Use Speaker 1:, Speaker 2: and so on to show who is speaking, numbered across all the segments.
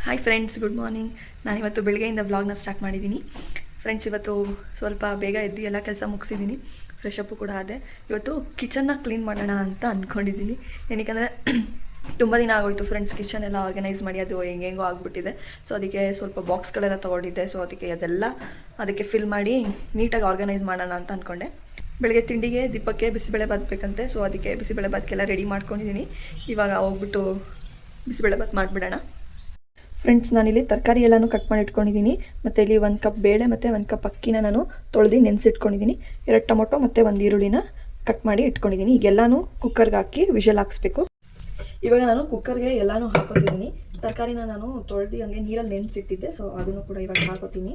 Speaker 1: Hi friends, good morning. ನಾನಿವತ್ತು ಬೆಳಗ್ಗೆಯಿಂದ ವ್ಲಾಗ್ನ ಸ್ಟಾರ್ಟ್ ಮಾಡಿದ್ದೀನಿ. ಫ್ರೆಂಡ್ಸ್, ಇವತ್ತು ಸ್ವಲ್ಪ ಬೇಗ ಎದ್ದು ಎಲ್ಲ ಕೆಲಸ ಮುಗಿಸಿದ್ದೀನಿ. ಫ್ರೆಶ್ ಅಪ್ಪು ಕೂಡ ಆದೆ. ಇವತ್ತು ಕಿಚನ್ನ ಕ್ಲೀನ್ ಮಾಡೋಣ ಅಂತ ಅಂದ್ಕೊಂಡಿದ್ದೀನಿ. ಏನಕ್ಕೆ ತುಂಬ ದಿನ ಆಗೋಯಿತು ಫ್ರೆಂಡ್ಸ್, ಕಿಚನ್ ಎಲ್ಲ ಆರ್ಗನೈಸ್ ಮಾಡಿ ಅದು ಹೆಂಗೆಂಗೋ ಆಗಿಬಿಟ್ಟಿದೆ. ಸೊ ಅದಕ್ಕೆ ಸ್ವಲ್ಪ ಬಾಕ್ಸ್ಗಳೆಲ್ಲ ತೊಗೊಂಡಿದ್ದೆ. ಸೊ ಅದಕ್ಕೆ ಫಿಲ್ ಮಾಡಿ ನೀಟಾಗಿ ಆರ್ಗನೈಸ್ ಮಾಡೋಣ ಅಂತ ಅಂದ್ಕೊಂಡೆ. ಬೆಳಗ್ಗೆ ತಿಂಡಿಗೆ ದೀಪಕ್ಕೆ ಬಿಸಿಬೇಳೆ ಬಾತ್ ಬೇಕಂತೆ. ಸೊ ಅದಕ್ಕೆ ಬಿಸಿಬೇಳೆ ಬಾತ್ಗೆಲ್ಲ ರೆಡಿ ಮಾಡ್ಕೊಂಡಿದ್ದೀನಿ. ಇವಾಗ ಹೋಗ್ಬಿಟ್ಟು ಬಿಸಿಬೇಳೆ ಬಾತ್ ಮಾಡಿಬಿಡೋಣ. ಫ್ರೆಂಡ್ಸ್, ನಾನಿಲ್ಲಿ ತರಕಾರಿ ಎಲ್ಲನೂ ಕಟ್ ಮಾಡಿ ಇಟ್ಕೊಂಡಿದ್ದೀನಿ. ಮತ್ತು ಇಲ್ಲಿ 1 ಕಪ್ ಬೇಳೆ ಮತ್ತು 1 ಕಪ್ ಅಕ್ಕಿನ ನಾನು ತೊಳೆದು ನೆನೆಸಿಟ್ಕೊಂಡಿದ್ದೀನಿ. 2 ಟೊಮೊಟೊ ಮತ್ತು 1 ಈರುಳ್ಳಿನ ಕಟ್ ಮಾಡಿ ಇಟ್ಕೊಂಡಿದ್ದೀನಿ. ಈಗೆಲ್ಲನೂ ಕುಕ್ಕರ್ಗೆ ಹಾಕಿ ವಿಷಲ್ ಹಾಕ್ಸ್ಬೇಕು. ಇವಾಗ ನಾನು ಕುಕ್ಕರ್ಗೆ ಎಲ್ಲನೂ ಹಾಕೋತಿದ್ದೀನಿ. ತರಕಾರಿನ ನಾನು ತೊಳೆದು ಹಂಗೆ ನೀರಲ್ಲಿ ನೆನೆಸಿಟ್ಟಿದ್ದೆ. ಸೊ ಅದನ್ನು ಕೂಡ ಇವಾಗ ಹಾಕೋತೀನಿ.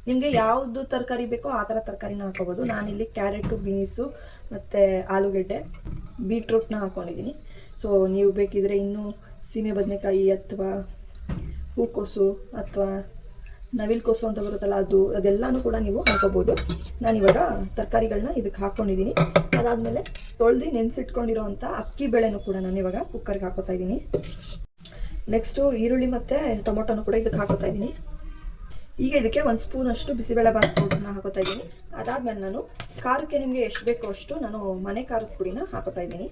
Speaker 1: ನಿಮಗೆ ಯಾವುದು ತರಕಾರಿ ಬೇಕೋ ಆ ಥರ ತರಕಾರಿನ ಹಾಕೋಬೋದು. ನಾನಿಲ್ಲಿ ಕ್ಯಾರೆಟು, ಬೀನ್ಸು ಮತ್ತು ಆಲೂಗೆಡ್ಡೆ, ಬೀಟ್ರೂಟ್ನ ಹಾಕ್ಕೊಂಡಿದ್ದೀನಿ. ಸೊ ನೀವು ಬೇಕಿದ್ರೆ ಇನ್ನೂ ಸೀಮೆ ಬದನೆಕಾಯಿ ಅಥವಾ ಹೂಕೋಸು ಅಥವಾ ನವಿಲುಕೋಸು ಅಂತ ಬರುತ್ತಲ್ಲ ಅದೆಲ್ಲನೂ ಕೂಡ ನೀವು ಹಾಕೋಬೋದು. ನಾನಿವಾಗ ತರಕಾರಿಗಳನ್ನ ಇದಕ್ಕೆ ಹಾಕ್ಕೊಂಡಿದ್ದೀನಿ. ಅದಾದಮೇಲೆ ತೊಳೆದು ನೆನೆಸಿಟ್ಕೊಂಡಿರೋ ಅಂಥ ಅಕ್ಕಿ ಬೇಳೆನೂ ಕೂಡ ನಾನು ಇವಾಗ ಕುಕ್ಕರ್ಗೆ ಹಾಕೋತಾ ಇದ್ದೀನಿ. ನೆಕ್ಸ್ಟು ಈರುಳ್ಳಿ ಮತ್ತು ಟೊಮೊಟೊನೂ ಕೂಡ ಇದಕ್ಕೆ ಹಾಕೋತಾ ಇದ್ದೀನಿ. ಈಗ ಇದಕ್ಕೆ 1 ಸ್ಪೂನಷ್ಟು ಬಿಸಿಬೇಳೆ ಬಾತ್ ಪೌಡರ್ನ ಹಾಕೋತಾ ಇದ್ದೀನಿ. ಅದಾದಮೇಲೆ ನಾನು ಖಾರಕ್ಕೆ ನಿಮಗೆ ಎಷ್ಟು ಬೇಕೋ ಅಷ್ಟು ನಾನು ಮನೆ ಖಾರದ ಪುಡಿನ ಹಾಕೋತಾ ಇದ್ದೀನಿ.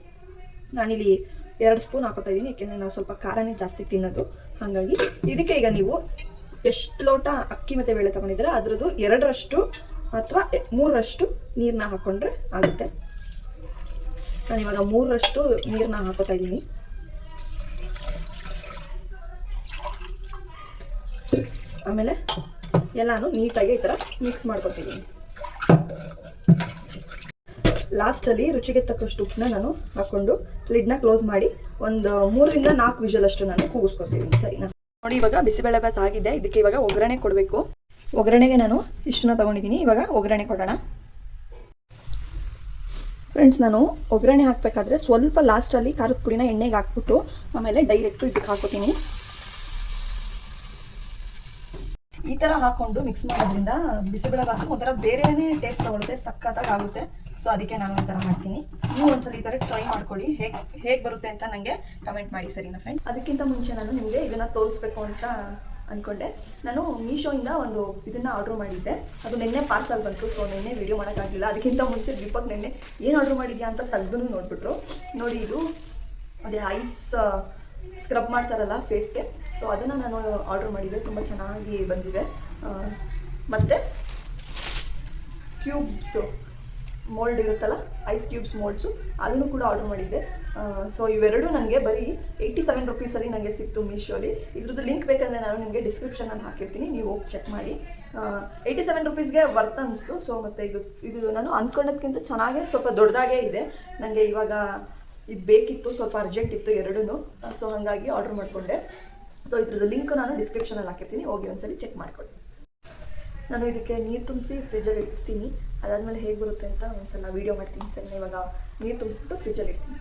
Speaker 1: ನಾನಿಲ್ಲಿ 2 ಸ್ಪೂನ್ ಹಾಕೋತಾ ಇದ್ದೀನಿ, ಯಾಕೆಂದರೆ ನಾವು ಸ್ವಲ್ಪ ಖಾರನೇ ಜಾಸ್ತಿ ತಿನ್ನೋದು. ಹಾಗಾಗಿ ಇದಕ್ಕೆ ಈಗ ನೀವು ಎಷ್ಟು ಲೋಟ ಅಕ್ಕಿ ಮತ್ತು ಬೇಳೆ ತೊಗೊಂಡಿದ್ರೆ ಅದರದ್ದು 2ರಷ್ಟು ಅಥವಾ 3ರಷ್ಟು ನೀರನ್ನ ಹಾಕ್ಕೊಂಡ್ರೆ ಆಗುತ್ತೆ. ನಾನಿವಾಗ 3ರಷ್ಟು ನೀರನ್ನ ಹಾಕೋತಾ ಇದ್ದೀನಿ. ಆಮೇಲೆ ಎಲ್ಲನೂ ನೀಟಾಗಿ ಈ ಥರ ಮಿಕ್ಸ್ ಮಾಡ್ಕೊತಿದ್ದೀನಿ. ಲಾಸ್ಟಲ್ಲಿ ರುಚಿಗೆ ತಕ್ಕಷ್ಟು ಉಪ್ಪನ್ನ ನಾನು ಹಾಕ್ಕೊಂಡು ಲಿಡ್ನ ಕ್ಲೋಸ್ ಮಾಡಿ ಒಂದು 3ರಿಂದ 4 ವಿಷಲಷ್ಟು ನಾನು ಕೂಗಿಸ್ಕೊತಿದ್ದೀನಿ. ಸರಿನಾ? ನೋಡಿ, ಇವಾಗ ಬಿಸಿಬೇಳೆ ಬಾತ್ ಆಗಿದೆ. ಇದಕ್ಕೆ ಇವಾಗ ಒಗ್ಗರಣೆ ಕೊಡಬೇಕು. ಒಗ್ಗರಣೆಗೆ ನಾನು ಇಷ್ಟನ್ನ ತೊಗೊಂಡಿದ್ದೀನಿ. ಇವಾಗ ಒಗ್ಗರಣೆ ಕೊಡೋಣ. ಫ್ರೆಂಡ್ಸ್, ನಾನು ಒಗ್ಗರಣೆ ಹಾಕಬೇಕಾದ್ರೆ ಸ್ವಲ್ಪ ಲಾಸ್ಟಲ್ಲಿ ಖಾರದ ಪುಡಿನ ಎಣ್ಣೆಗೆ ಹಾಕ್ಬಿಟ್ಟು ಆಮೇಲೆ ಡೈರೆಕ್ಟು ಇದಕ್ಕೆ ಹಾಕೋತೀನಿ. ಈ ಥರ ಹಾಕ್ಕೊಂಡು ಮಿಕ್ಸ್ ಮಾಡೋದ್ರಿಂದ ಬಿಸಿಬೇಳೆ ಬಾತು ಒಂಥರ ಬೇರೆಯೇ ಟೇಸ್ಟ್ ತಗೊಳುತ್ತೆ, ಸಕ್ಕತ್ತಾಗಿ ಆಗುತ್ತೆ. ಸೊ ಅದಕ್ಕೆ ನಾನು ಈ ಥರ ಮಾಡ್ತೀನಿ. ನೀವು ಒಂದ್ಸಲ ಈ ಥರ ಟ್ರೈ ಮಾಡ್ಕೊಳ್ಳಿ. ಹೇಗೆ ಬರುತ್ತೆ ಅಂತ ನನಗೆ ಕಮೆಂಟ್ ಮಾಡಿ. ಸರಿನಾ ಫ್ರೆಂಡ್? ಅದಕ್ಕಿಂತ ಮುಂಚೆ ನಾನು ನಿಮಗೆ ಇದನ್ನು ತೋರಿಸ್ಬೇಕು ಅಂತ ಅಂದ್ಕೊಂಡೆ. ನಾನು ಮೀಶೋಯಿಂದ ಒಂದು ಇದನ್ನು ಆರ್ಡ್ರ್ ಮಾಡಿದ್ದೆ. ಅದು ನಿನ್ನೆ ಪಾರ್ಸಲ್ ಬಂತು. ಸೊ ನಿನ್ನೆ ವಿಡಿಯೋ ಮಾಡೋಕ್ಕಾಗಲಿಲ್ಲ. ಅದಕ್ಕಿಂತ ಮುಂಚೆ ದೀಪಕ್ ನಿನ್ನೆ ಏನು ಆರ್ಡ್ರ್ ಮಾಡಿದ್ಯಾ ಅಂತ ತೆಗೆದು ನೋಡಿಬಿಟ್ರು. ನೋಡಿ, ಇದು ಅದೇ ಐಸ್ ಸ್ಕ್ರಬ್ ಮಾಡ್ತಾರಲ್ಲ ಫೇಸ್ಗೆ. ಸೊ ಅದನ್ನು ನಾನು ಆರ್ಡ್ರ್ ಮಾಡಿದ್ದೆ. ತುಂಬ ಚೆನ್ನಾಗಿ ಬಂದಿದೆ. ಮತ್ತು ಕ್ಯೂಬ್ಸು ಮೋಲ್ಡ್ ಇರುತ್ತಲ್ಲ, ಐಸ್ ಕ್ಯೂಬ್ಸ್ ಮೋಲ್ಡ್ಸು, ಅದನ್ನು ಕೂಡ ಆರ್ಡ್ರ್ ಮಾಡಿದ್ದೆ. ಸೊ ಇವೆರಡು ನನಗೆ ಬರೀ 87 ರುಪೀಸಲ್ಲಿ ನನಗೆ ಸಿಕ್ತು ಮೀಶೋಲಿ. ಇದ್ರದ್ದು ಲಿಂಕ್ ಬೇಕಂದರೆ ನಾನು ನಿಮಗೆ ಡಿಸ್ಕ್ರಿಪ್ಷನಲ್ಲಿ ಹಾಕಿರ್ತೀನಿ, ನೀವು ಹೋಗಿ ಚೆಕ್ ಮಾಡಿ. 87 ರುಪೀಸ್ಗೆ ವರ್ತ್ ಅನ್ನಿಸ್ತು. ಸೊ ಮತ್ತು ಇದು ನಾನು ಅಂದ್ಕೊಂಡೋದಕ್ಕಿಂತ ಚೆನ್ನಾಗೇ ಸ್ವಲ್ಪ ದೊಡ್ಡದಾಗೇ ಇದೆ. ನನಗೆ ಇವಾಗ ಇದು ಬೇಕಿತ್ತು, ಸ್ವಲ್ಪ ಅರ್ಜೆಂಟ್ ಇತ್ತು ಎರಡೂ. ಸೊ ಹಾಗಾಗಿ ಆರ್ಡ್ರ್ ಮಾಡಿಕೊಂಡೆ. ಸೊ ಇದ್ರದ್ದು ಲಿಂಕ್ ನಾನು ಡಿಸ್ಕ್ರಿಪ್ಷನಲ್ಲಿ ಹಾಕಿರ್ತೀನಿ, ಹೋಗಿ ಒಂದ್ಸಲಿ ಚೆಕ್ ಮಾಡ್ಕೊಳ್ಳಿ. ನಾನು ಇದಕ್ಕೆ ನೀರು ತುಂಬಿಸಿ ಫ್ರಿಜ್ಜಲ್ಲಿ ಇಡ್ತೀನಿ. ಅದಾದಮೇಲೆ ಹೇಗೆ ಬರುತ್ತೆ ಅಂತ ಒಂದ್ಸಲ ವೀಡಿಯೋ ಮಾಡ್ತೀನಿ. ಸರಿ, ಇವಾಗ ನೀರು ತುಂಬಿಸ್ಬಿಟ್ಟು ಫ್ರಿಜ್ಜಲ್ಲಿ ಇಡ್ತೀನಿ.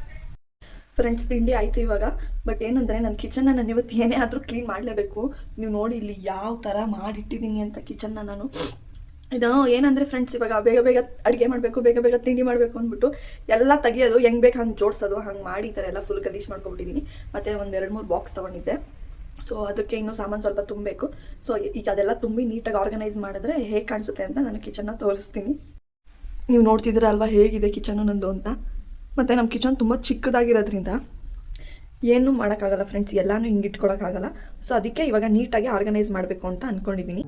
Speaker 1: ಫ್ರೆಂಡ್ಸ್, ತಿಂಡಿ ಆಯಿತು ಇವಾಗ. ಬಟ್ ಏನಂದರೆ ನನ್ನ ಕಿಚನ್ನ ನಾನು ಇವತ್ತು ಏನೇ ಆದರೂ ಕ್ಲೀನ್ ಮಾಡಲೇಬೇಕು. ನೀವು ನೋಡಿ ಇಲ್ಲಿ ಯಾವ ಥರ ಮಾಡಿಟ್ಟಿದ್ದೀನಿ ಅಂತ ಕಿಚನ್ನ ನಾನು. ಇದು ಏನಂದರೆ ಫ್ರೆಂಡ್ಸ್, ಇವಾಗ ಬೇಗ ಬೇಗ ಅಡುಗೆ ಮಾಡಬೇಕು, ಬೇಗ ಬೇಗ ತಿಂಡಿ ಮಾಡಬೇಕು ಅಂದ್ಬಿಟ್ಟು ಎಲ್ಲ ತೆಗಿಯೋದು, ಹೆಂಗೆ ಬೇಕು ಹಂಗೆ ಜೋಡಿಸೋದು, ಹಂಗೆ ಮಾಡಿ ಈ ಥರ ಎಲ್ಲ ಫುಲ್ ಗಲೀಜು ಮಾಡ್ಕೊಬಿಟ್ಟಿದ್ದೀನಿ. ಮತ್ತು ಒಂದು 2-3 ಬಾಕ್ಸ್ ತೊಗೊಂಡಿದ್ದೆ. ಸೊ ಅದಕ್ಕೆ ಇನ್ನೂ ಸಾಮಾನು ಸ್ವಲ್ಪ ತುಂಬಬೇಕು. ಸೊ ಈಗ ಅದೆಲ್ಲ ತುಂಬಿ ನೀಟಾಗಿ ಆರ್ಗನೈಸ್ ಮಾಡಿದ್ರೆ ಹೇಗೆ ಕಾಣಿಸುತ್ತೆ ಅಂತ ನಾನು ಕಿಚನ್ನ ತೋರಿಸ್ತೀನಿ. ನೀವು ನೋಡ್ತಿದ್ದೀರ ಅಲ್ವಾ ಹೇಗಿದೆ ಕಿಚನ್ನು ನಂದು ಅಂತ. ಮತ್ತು ನಮ್ಮ ಕಿಚನ್ ತುಂಬ ಚಿಕ್ಕದಾಗಿರೋದ್ರಿಂದ ಏನೂ ಮಾಡೋಕ್ಕಾಗಲ್ಲ ಫ್ರೆಂಡ್ಸ್, ಎಲ್ಲನೂ ಹಿಂಗೆ ಇಟ್ಕೊಳಕ್ಕಾಗಲ್ಲ. ಸೊ ಅದಕ್ಕೆ ಇವಾಗ ನೀಟಾಗಿ ಆರ್ಗನೈಸ್ ಮಾಡಬೇಕು ಅಂತ ಅಂದ್ಕೊಂಡಿದ್ದೀನಿ.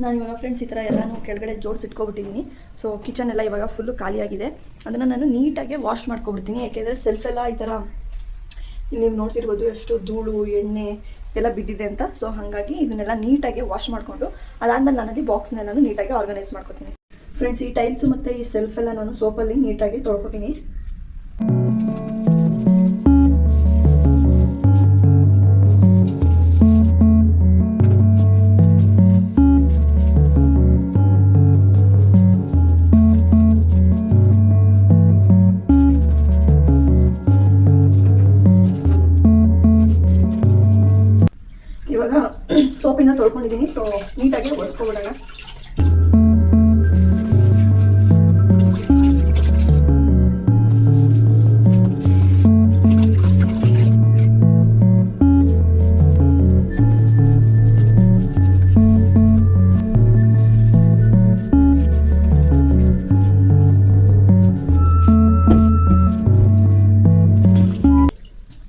Speaker 1: ನಾನಿವಾಗ ಫ್ರೆಂಡ್ಸ್ ಈ ಥರ ಎಲ್ಲನೂ ಕೆಳಗಡೆ ಜೋಡಿಸಿಟ್ಕೊಬಿಟ್ಟಿದ್ದೀನಿ. ಸೊ ಕಿಚನ್ ಎಲ್ಲ ಇವಾಗ ಫುಲ್ಲು ಖಾಲಿಯಾಗಿದೆ. ಅದನ್ನು ನಾನು ನೀಟಾಗಿ ವಾಶ್ ಮಾಡ್ಕೊಬಿಡ್ತೀನಿ. ಯಾಕೆಂದರೆ ಸೆಲ್ಫೆಲ್ಲ ಈ ಥರ ನೀವು ನೋಡ್ತಿರ್ಬೋದು ಎಷ್ಟು ಧೂಳು ಎಣ್ಣೆ ಎಲ್ಲ ಬಿದ್ದಿದೆ ಅಂತ. ಸೊ ಹಾಗಾಗಿ ಇದನ್ನೆಲ್ಲ ನೀಟಾಗಿ ವಾಶ್ ಮಾಡಿಕೊಂಡು ಅದಾದಮೇಲೆ ನಾನಲ್ಲಿ ಬಾಕ್ಸ್ನೆಲ್ಲನೂ ನೀಟಾಗಿ ಆರ್ಗನೈಸ್ ಮಾಡ್ಕೊತೀನಿ. ಫ್ರೆಂಡ್ಸ್, ಈ ಟೈಲ್ಸು ಮತ್ತು ಈ ಸೆಲ್ಫೆಲ್ಲ ನಾನು ಸೋಪಲ್ಲಿ ನೀಟಾಗಿ ತೊಳ್ಕೊತೀನಿ. ಬಟ್ಟೆನ ತೊಳ್ಕೊಂಡಿದ್ದೀನಿ. ಸೊ ನೀಟಾಗಿ ಒರೆಸ್ಕೊಬಿಡೋಣ.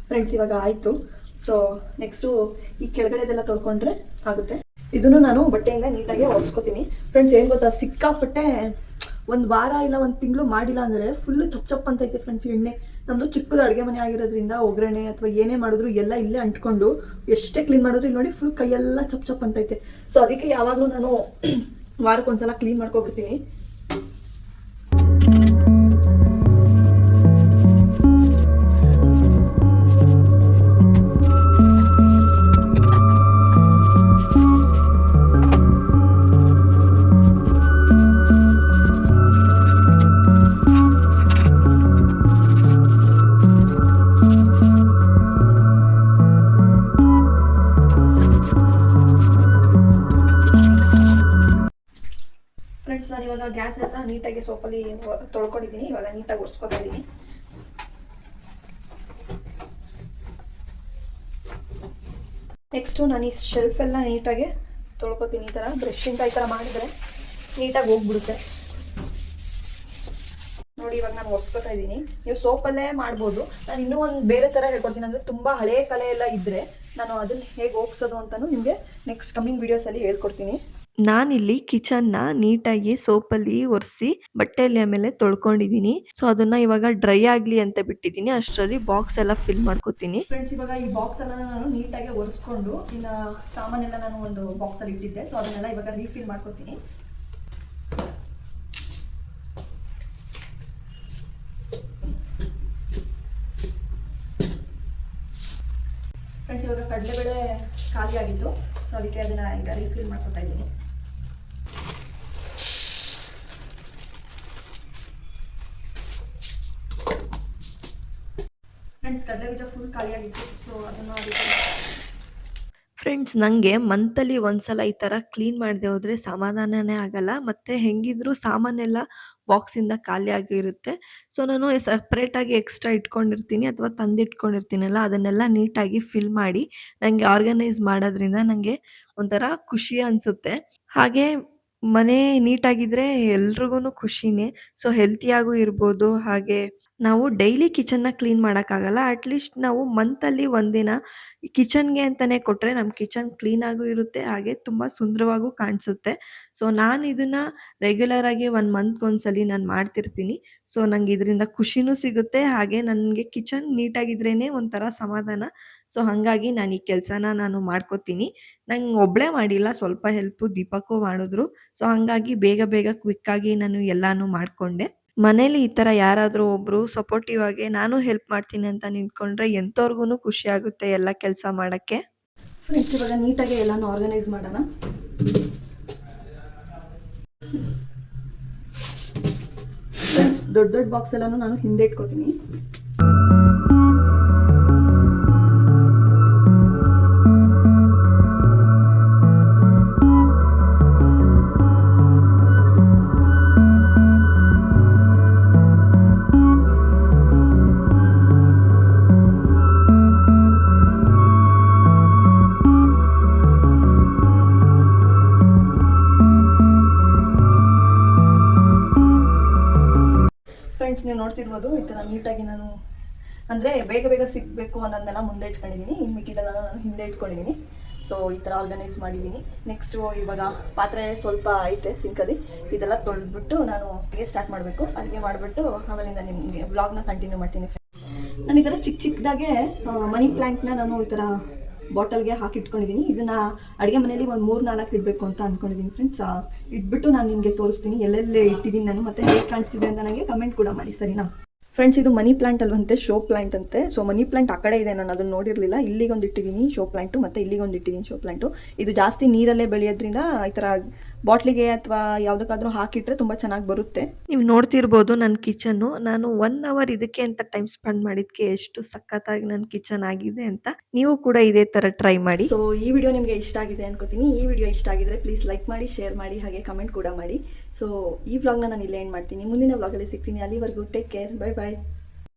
Speaker 1: ಫ್ರೆಂಡ್ಸ್ ಇವಾಗ ಆಯಿತು. ಸೊ ನೆಕ್ಸ್ಟು ಈ ಕೆಳಗಡೆದೆಲ್ಲ ತೊಳ್ಕೊಂಡ್ರೆ ಆಗುತ್ತೆ. ಇದನ್ನು ನಾನು ಬಟ್ಟೆಯಿಂದ ನೀಟಾಗಿ ಒರೆಸ್ಕೊತೀನಿ. ಫ್ರೆಂಡ್ಸ್ ಏನು ಗೊತ್ತಾ, ಸಿಕ್ಕಾಪಟ್ಟೆ ಒಂದು ವಾರ ಇಲ್ಲ ಒಂದು ತಿಂಗಳು ಮಾಡಿಲ್ಲ ಅಂದರೆ ಫುಲ್ಲು ಚಪ್ ಅಂತೈತೆ ಫ್ರೆಂಡ್ಸ್. ಎಣ್ಣೆ ನಮ್ಮದು ಚಿಕ್ಕದು ಅಡುಗೆ ಮನೆ ಆಗಿರೋದ್ರಿಂದ ಒಗ್ಗರಣೆ ಅಥವಾ ಏನೇ ಮಾಡಿದ್ರು ಎಲ್ಲ ಇಲ್ಲೇ ಅಂಟ್ಕೊಂಡು ಎಷ್ಟೇ ಕ್ಲೀನ್ ಮಾಡಿದ್ರು ಇಲ್ಲಿ ನೋಡಿ ಫುಲ್ ಕೈಯೆಲ್ಲ ಚಪ್ ಅಂತೈತೆ. ಸೊ ಅದಕ್ಕೆ ಯಾವಾಗಲೂ ನಾನು ವಾರಕ್ಕೊಂದ್ಸಲ ಕ್ಲೀನ್ ಮಾಡ್ಕೊಬಿಡ್ತೀನಿ. ಫ್ರೆಂಡ್ಸ್ ನಾನು ಇವಾಗ ಗ್ಯಾಸ್ ಎಲ್ಲ ನೀಟಾಗಿ ಸೋಪಲ್ಲಿ ತೊಳ್ಕೊಂಡಿದ್ದೀನಿ. ಇವಾಗ ನೀಟಾಗಿ ಒರೆಸ್ಕೊತಾ ಇದ್ದೀನಿ. ನೆಕ್ಸ್ಟು ನಾನು ಈ ಶೆಲ್ಫ್ ಎಲ್ಲ ನೀಟಾಗಿ ತೊಳ್ಕೊತೀನಿ. ಈ ಥರ ಬ್ರಷಿಂದ ಈ ಥರ ಮಾಡಿದರೆ ನೀಟಾಗಿ ಹೋಗ್ಬಿಡುತ್ತೆ ನೋಡಿ. ಇವಾಗ ನಾನು ಒರೆಸ್ಕೊತಾ ಇದ್ದೀನಿ. ನೀವು ಸೋಪಲ್ಲೇ ಮಾಡ್ಬೋದು. ನಾನು ಇನ್ನೂ ಒಂದು ಬೇರೆ ಥರ ಹೇಳ್ಕೊಡ್ತೀನಿ. ಅಂದರೆ ತುಂಬ ಹಳೆಯ ಕಲೆ ಎಲ್ಲ ಇದ್ದರೆ ನಾನು ಅದನ್ನು ಹೇಗೆ ಹೋಗ್ಸೋದು ಅಂತಲೂ ನಿಮಗೆ ನೆಕ್ಸ್ಟ್ ಕಮ್ಮಿಂಗ್ ವೀಡಿಯೋಸಲ್ಲಿ ಹೇಳ್ಕೊಡ್ತೀನಿ.
Speaker 2: ನಾನಿಲ್ಲಿ ಕಿಚನ್ನ ನೀಟಾಗಿ ಸೋಪಲ್ಲಿ ಒರೆಸಿ ಬಟ್ಟೆಯಲ್ಲಿ ಆಮೇಲೆ ತೊಳ್ಕೊಂಡಿದ್ದೀನಿ. ಸೊ ಅದನ್ನ ಇವಾಗ ಡ್ರೈ ಆಗಲಿ ಅಂತ ಬಿಟ್ಟಿದ್ದೀನಿ. ಅಷ್ಟರಲ್ಲಿ ಬಾಕ್ಸ್ ಎಲ್ಲ ಫಿಲ್ ಮಾಡ್ಕೋತೀನಿ.
Speaker 1: ಫ್ರೆಂಡ್ಸ್ ಇವಾಗ ಈ ಬಾಕ್ಸ್ ಎಲ್ಲ ನಾನು ನೀಟಾಗಿ ಒರೆಸ್ಕೊಂಡು ಇನ್ನು ಸಾಮಾನೆಲ್ಲ ನಾನು ಒಂದು ಬಾಕ್ಸಲ್ಲಿ ಇಟ್ಟಿದ್ದೆ. ಸೊ ಅದನ್ನೆಲ್ಲ ಇವಾಗ ರೀಫಿಲ್ ಮಾಡ್ಕೋತೀನಿ. ಫ್ರೆಂಡ್ಸ್ ಇವಾಗ ಕಡಲೆಬೇಳೆ ಖಾಲಿ ಆಗಿತ್ತು. ಸೊ ಅದಕ್ಕೆ ಅದನ್ನು ಈಗ ರೀಫಿಲ್ ಮಾಡ್ಕೊತಾ ಇದ್ದೀನಿ. ಫ್ರೆಂಡ್ಸ್ ಕಡಲೆ ಬೀಜ ಫುಲ್ ಖಾಲಿಯಾಗಿತ್ತು. ಸೊ ಅದನ್ನು
Speaker 2: ಫ್ರೆಂಡ್ಸ್ ನನಗೆ ಮಂತಲ್ಲಿ ಒಂದ್ಸಲ ಈ ಥರ ಕ್ಲೀನ್ ಮಾಡದೆ ಹೋದರೆ ಸಮಾಧಾನನೇ ಆಗಲ್ಲ. ಮತ್ತು ಹೆಂಗಿದ್ರು ಸಾಮಾನೆಲ್ಲ ಬಾಕ್ಸಿಂದ ಖಾಲಿ ಆಗಿರುತ್ತೆ. ಸೊ ನಾನು ಸಪ್ರೇಟಾಗಿ ಎಕ್ಸ್ಟ್ರಾ ಇಟ್ಕೊಂಡಿರ್ತೀನಿ ಅಥವಾ ತಂದಿಟ್ಕೊಂಡಿರ್ತೀನಲ್ಲ ಅದನ್ನೆಲ್ಲ ನೀಟಾಗಿ ಫಿಲ್ ಮಾಡಿ ನನಗೆ ಆರ್ಗನೈಸ್ ಮಾಡೋದ್ರಿಂದ ನನಗೆ ಒಂಥರ ಖುಷಿ ಅನಿಸುತ್ತೆ. ಹಾಗೆ ಮನೆ ನೀಟಾಗಿದ್ರೆ ಎಲ್ರಿಗೂ ಖುಷಿನೇ. ಸೊ ಹೆಲ್ತಿಯಾಗೂ ಇರ್ಬೋದು. ಹಾಗೆ ನಾವು ಡೈಲಿ ಕಿಚನ್ನ ಕ್ಲೀನ್ ಮಾಡೋಕ್ಕಾಗಲ್ಲ. ಅಟ್ಲೀಸ್ಟ್ ನಾವು ಮಂತಲ್ಲಿ ಒಂದಿನ ಕಿಚನ್ಗೆ ಅಂತಲೇ ಕೊಟ್ಟರೆ ನಮ್ಮ ಕಿಚನ್ ಕ್ಲೀನಾಗೂ ಇರುತ್ತೆ. ಹಾಗೆ ತುಂಬ ಸುಂದರವಾಗೂ ಕಾಣಿಸುತ್ತೆ. ಸೊ ನಾನು ಇದನ್ನು ರೆಗ್ಯುಲರಾಗಿ 1 ಮಂತ್ಗೊಂದ್ಸಲಿ ನಾನು ಮಾಡ್ತಿರ್ತೀನಿ. ಸೊ ನಂಗೆ ಇದರಿಂದ ಖುಷಿನೂ ಸಿಗುತ್ತೆ. ಹಾಗೆ ನನಗೆ ಕಿಚನ್ ನೀಟಾಗಿದ್ರೇ ಒಂಥರ ಸಮಾಧಾನ. ಸೊ ಹಾಗಾಗಿ ನಾನು ಈ ಕೆಲಸನ ನಾನು ಮಾಡ್ಕೋತೀನಿ. ನಂಗೆ ಒಬ್ಬಳೇ ಮಾಡಿಲ್ಲ, ಸ್ವಲ್ಪ ಹೆಲ್ಪು ದೀಪಕ್ಕೂ ಮಾಡಿದ್ರು. ಸೊ ಹಾಗಾಗಿ ಬೇಗ ಕ್ವಿಕ್ಕಾಗಿ ನಾನು ಎಲ್ಲನೂ ಮಾಡಿಕೊಂಡೆ. ಮನೇಲಿ ಈ ಥರ ಯಾರಾದರೂ ಒಬ್ಬರು ಸಪೋರ್ಟಿವ್ ಆಗಿ ನಾನು ಹೆಲ್ಪ್ ಮಾಡ್ತೀನಿ ಅಂತ ನಿಂತ್ಕೊಂಡ್ರೆ ಎಂಥವ್ರಿಗೂ ಖುಷಿ ಆಗುತ್ತೆ ಎಲ್ಲ ಕೆಲಸ ಮಾಡೋಕ್ಕೆ.
Speaker 1: ಫ್ರೆಂಡ್ಸ್ ಇವಾಗ ನೀಟಾಗಿ ಎಲ್ಲನೂ ಆರ್ಗನೈಸ್ ಮಾಡೋಣ. ಫ್ರೆಂಡ್ಸ್ ದೊಡ್ಡ ಬಾಕ್ಸ್ ಎಲ್ಲನೂ ನಾನು ಹಿಂದೆ ಇಟ್ಕೋತೀನಿ. ಫ್ರೆಂಡ್ಸ್ ನೀವು ನೋಡ್ತಿರ್ಬೋದು ಈ ಥರ ನೀಟಾಗಿ ನಾನು ಅಂದರೆ ಬೇಗ ಸಿಗಬೇಕು ಅನ್ನೋದನ್ನೆಲ್ಲ ಮುಂದೆ ಇಟ್ಕೊಂಡಿದ್ದೀನಿ. ಇನ್ನು ಮಿಕ್ಕಿದೆಲ್ಲ ನಾನು ಹಿಂದೆ ಇಟ್ಕೊಂಡಿದ್ದೀನಿ. ಸೊ ಈ ಥರ ಆರ್ಗನೈಸ್ ಮಾಡಿದ್ದೀನಿ. ನೆಕ್ಸ್ಟು ಇವಾಗ ಪಾತ್ರೆ ಸ್ವಲ್ಪ ಐತೆ ಸಿಂಕಲ್ಲಿ, ಇದೆಲ್ಲ ತೊಳೆದ್ಬಿಟ್ಟು ನಾನು ಅಡುಗೆ ಸ್ಟಾರ್ಟ್ ಮಾಡಬೇಕು. ಅಡುಗೆ ಮಾಡಿಬಿಟ್ಟು ಆಮೇಲಿಂದ ನಿಮಗೆ ವ್ಲಾಗ್ನ ಕಂಟಿನ್ಯೂ ಮಾಡ್ತೀನಿ. ನಾನು ಈ ಥರ ಚಿಕ್ಕದಾಗೆ ಮನಿ ಪ್ಲ್ಯಾಂಟ್ನ ನಾನು ಈ ಥರ ಬಾಟಲ್ಗೆ ಹಾಕಿಟ್ಕೊಂಡಿದ್ದೀನಿ. ಇದನ್ನು ಅಡುಗೆ ಮನೆಯಲ್ಲಿ ಒಂದು 3-4 ಇಡಬೇಕು ಅಂತ ಅಂದ್ಕೊಂಡಿದ್ದೀನಿ ಫ್ರೆಂಡ್ಸ್. ಇಟ್ಬಿಟ್ಟು ನಾನು ನಿಮಗೆ ತೋರಿಸ್ತೀನಿ ಎಲ್ಲೆಲ್ಲೇ ಇಟ್ಟಿದ್ದೀನಿ ನಾನು, ಮತ್ತು ಹೇಗೆ ಕಾಣಿಸ್ತಿದೆ ಅಂತ ನನಗೆ ಕಮೆಂಟ್ ಕೂಡ ಮಾಡಿ, ಸರಿನಾ? ಫ್ರೆಂಡ್ಸ್ ಇದು ಮನಿ ಪ್ಲಾಂಟ್ ಅಲ್ವಂತೆ, ಶೋ ಪ್ಲಾಂಟ್ ಅಂತೆ. ಸೊ ಮನಿ ಪ್ಲಾಂಟ್ ಆ ಕಡೆ ಇದೆ, ನಾನು ಅದನ್ನು ನೋಡಿರಲಿಲ್ಲ. ಇಲ್ಲಿಗೊಂದು ಇಟ್ಟಿದ್ದೀನಿ ಶೋ ಪ್ಲಾಂಟು, ಮತ್ತು ಇಲ್ಲಿಗೊಂದು ಇಟ್ಟಿದ್ದೀನಿ ಶೋ ಪ್ಲಾಂಟು. ಇದು ಜಾಸ್ತಿ ನೀರಲ್ಲೇ ಬೆಳೆಯೋದ್ರಿಂದ ಈ ಥರ ಬಾಟ್ಲಿಗೆ ಅಥವಾ ಯಾವುದಕ್ಕಾದ್ರೂ ಹಾಕಿಟ್ರೆ ತುಂಬ ಚೆನ್ನಾಗಿ ಬರುತ್ತೆ.
Speaker 2: ನೀವು ನೋಡ್ತಿರ್ಬೋದು ನನ್ನ ಕಿಚನ್ನು. ನಾನು 1 ಅವರ್ ಇದಕ್ಕೆ ಅಂತ ಟೈಮ್ ಸ್ಪೆಂಡ್ ಮಾಡಿದ್ದಕ್ಕೆ ಎಷ್ಟು ಸಖತ್ತಾಗಿ ನನ್ನ ಕಿಚನ್ ಆಗಿದೆ ಅಂತ. ನೀವು ಕೂಡ ಇದೇ ಥರ ಟ್ರೈ ಮಾಡಿ.
Speaker 1: ಸೊ ಈ ವಿಡಿಯೋ ನಿಮಗೆ ಇಷ್ಟ ಆಗಿದೆ ಅನ್ಕೋತೀನಿ. ಈ ವಿಡಿಯೋ ಇಷ್ಟ ಆಗಿದ್ರೆ ಪ್ಲೀಸ್ ಲೈಕ್ ಮಾಡಿ, ಶೇರ್ ಮಾಡಿ, ಹಾಗೆ ಕಮೆಂಟ್ ಕೂಡ ಮಾಡಿ. ಸೊ ಈ ವ್ಲಾಗ್ನ ನಾನು ಇಲ್ಲೇ ಎಂಡ್ ಮಾಡ್ತೀನಿ. ಮುಂದಿನ ವ್ಲಾಗಲ್ಲಿ ಸಿಗ್ತೀನಿ. ಅಲ್ಲಿವರೆಗೂ ಟೇಕ್ ಕೇರ್, ಬೈ ಬಾಯ್.